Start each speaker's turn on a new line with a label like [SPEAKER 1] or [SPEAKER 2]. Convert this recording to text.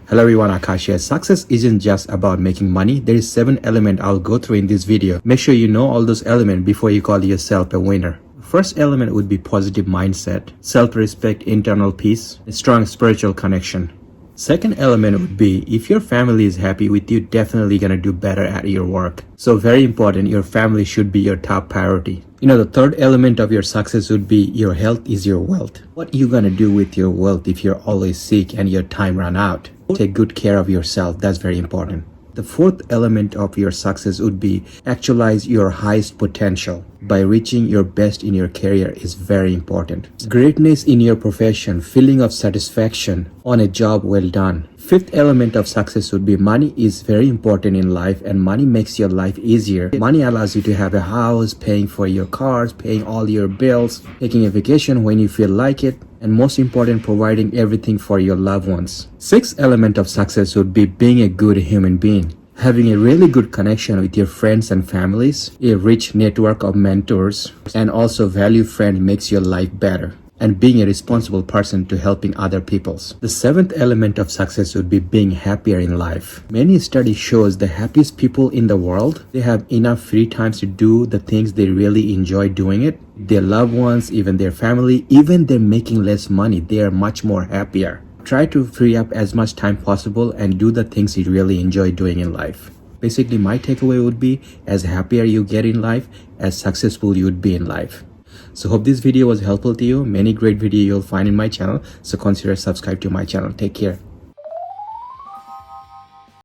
[SPEAKER 1] Hello everyone, Akash here. Success isn't just about making money. There is 7 elements I'll go through in this video. Make sure you know all those elements before you call yourself a winner. First element would be positive mindset, self-respect, internal peace, a strong spiritual connection. Second element would be if your family is happy with you, definitely gonna do better at your work. So very important, your family should be your top priority. The third element of your success would be your health is your wealth. What you gonna do with your wealth if you're always sick and your time run out? Take good care of yourself. That's very important. The fourth element of your success would be actualize your highest potential. By reaching your best in your career is very important. Greatness in your profession, feeling of satisfaction on a job well done. Fifth element of success would be money is very important in life, and money makes your life easier. Money allows you to have a house, paying for your cars, paying all your bills, taking a vacation when you feel like it, and most important, providing everything for your loved ones. Sixth element of success would be being a good human being. Having a really good connection with your friends and families, a rich network of mentors, and also value friend makes your life better. And being a responsible person to helping other people. The seventh element of success would be being happier in life. Many studies shows the happiest people in the world, they have enough free times to do the things they really enjoy doing it. Their loved ones, even their family, even they're making less money, they are much more happier. Try to free up as much time possible and do the things you really enjoy doing in life. Basically, my takeaway would be as happier you get in life, as successful you would be in life. So hope this video was helpful to you. Many great videos you'll find in my channel. So consider subscribe to my channel. Take care.